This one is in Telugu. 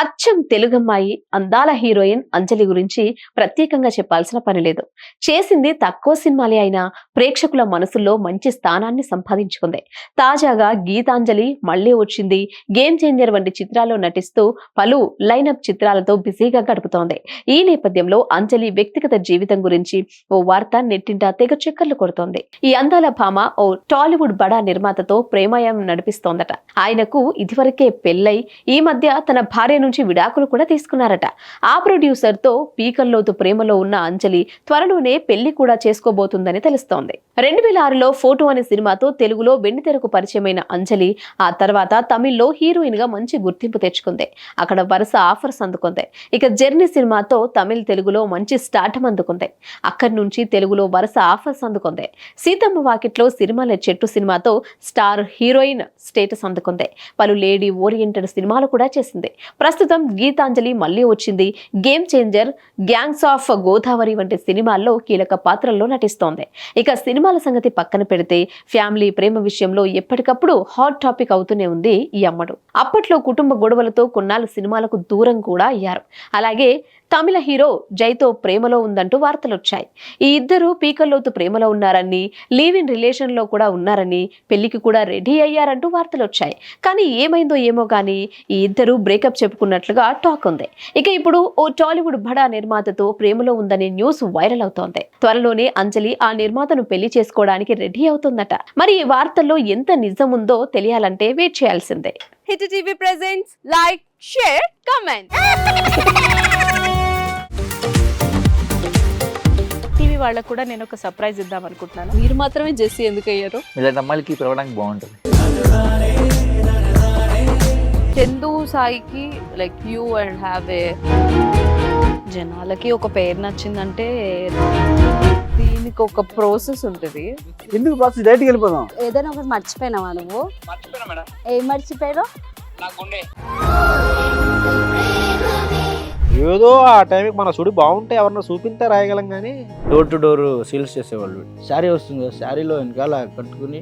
అచ్చం తెలుగమ్మాయి అందాల హీరోయిన్ అంజలి గురించి ప్రత్యేకంగా చెప్పాల్సిన పని లేదు. చేసింది తక్కువ సినిమాలే అయినా ప్రేక్షకుల మనసుల్లో మంచి స్థానాన్ని సంపాదించుకుంది. తాజాగా గీతాంజలి మళ్లీ వచ్చింది, గేమ్ చేంజర్ వంటి చిత్రాల్లో నటిస్తూ పలు లైనప్ చిత్రాలతో బిజీగా గడుపుతోంది. ఈ నేపథ్యంలో అంజలి వ్యక్తిగత జీవితం గురించి ఓ వార్త నెట్టింట తెగ చక్కర్లు కొడుతోంది. ఈ అందాల భామ ఓ టాలీవుడ్ బడా నిర్మాతతో ప్రేమాయం నడిపిస్తోందట. ఆయనకు ఇదివరకే పెళ్లై ఈ మధ్య తన భార్య నుంచి విడాకులు కూడా తీసుకున్నారట. ఆ ప్రొడ్యూసర్ తో పీకల్లోతు ప్రేమలో ఉన్న అంజలి త్వరలోనే పెళ్లి కూడా చేసుకోబోతుందని తెలుస్తోంది. 2006లో ఫోటో అనే సినిమాతో తెలుగులో వెండితెరకు పరిచయమైన అంజలి ఆ తర్వాత తమిళ్లో హీరోయిన్ గా మంచి గుర్తింపు తెచ్చుకుంది. అక్కడ వరుస ఆఫర్స్ అందుకుంది. ఇక జర్నీ సినిమాతో తమిళ్ తెలుగులో మంచి స్టార్టం అందుకుంది. అక్కడి నుంచి తెలుగులో వరుస ఆఫర్స్ అందుకుంది. సీతమ్మ వాకిట్లో సిరిమల్లె చెట్టు సినిమాతో స్టార్ హీరోయిన్ స్టేటస్ అందుకుంది. పలు లేడీ ఓరియంటెడ్ సినిమాలు కూడా చేసింది. ప్రస్తుతం గీతాంజలి మళ్లీ వచ్చింది. Game changer, gangs of Godavari వంటి సినిమాల్లో కీలక పాత్రల్లో నటిస్తోంది. ఇక సినిమాల సంగతి పక్కన పెడితే ఫ్యామిలీ ప్రేమ విషయంలో ఎప్పటికప్పుడు హాట్ టాపిక్ అవుతూనే ఉంది ఈ అమ్మడు. అప్పట్లో కుటుంబ గొడవలతో కొన్నాళ్ళు సినిమాలకు దూరం కూడా అయ్యారు. అలాగే తమిళ హీరో జైతో ప్రేమలో ఉందంటూ వార్తలొచ్చాయి. ఈ ఇద్దరు పీకల్లోతు ప్రేమలో ఉన్నారని, లీవ్ ఇన్ రిలేషన్ లో కూడా ఉన్నారని, పెళ్లికి కూడా రెడీ అయ్యారంటూ వార్తలొచ్చాయి. కానీ ఏమైందో ఏమో గానీ ఈ ఇద్దరు బ్రేకప్ చెప్పుకున్నట్లుగా టాక్ ఉంది. ఇక ఇప్పుడు ఓ టాలీవుడ్ బడా నిర్మాతతో ప్రేమలో ఉందనే న్యూస్ వైరల్ అవుతోంది. త్వరలోనే అంజలి ఆ నిర్మాతను పెళ్లి చేసుకోవడానికి రెడీ అవుతుందట. మరి ఈ వార్తల్లో ఎంత నిజం ఉందో తెలియాలంటే వెయిట్ చేయాల్సిందే. Hit TV presents like, share, comment. TV వాళ్ళకు కూడా నేను ఒక సర్ప్రైజ్ ఇద్దాం అనుకుంటున్నాను. మీరు మాత్రమే జెస్సీ ఎందుకు అయ్యారు? ఇలాంటి అమ్మాయిలకి పిలవడానికి బాగుంటుంది. చందు సాయికి like you and have a జనాలకి ఒక పేరు నచ్చిందంటే దీనికి ఒక ప్రాసెస్ ఉంటుంది. ఎందుకు ప్రాసెస్ డైరెక్ట్‌గా వెళ్ళిపోదాం. ఏదైనా ఒకటి మర్చిపోయినావా నువ్వు? మర్చిపోయినా మేడం. ఏం మర్చిపోయావు? నా గుండె. ఏదో ఆ టైంకి మన సుడి బాగుంటే ఎవరన్నా చూపిస్తే రాయగలం కానీ డోర్ టు డోర్ సేల్స్ చేసేవాళ్ళు. శారీ వస్తుంది, శారీలో వెనకాల కట్టుకుని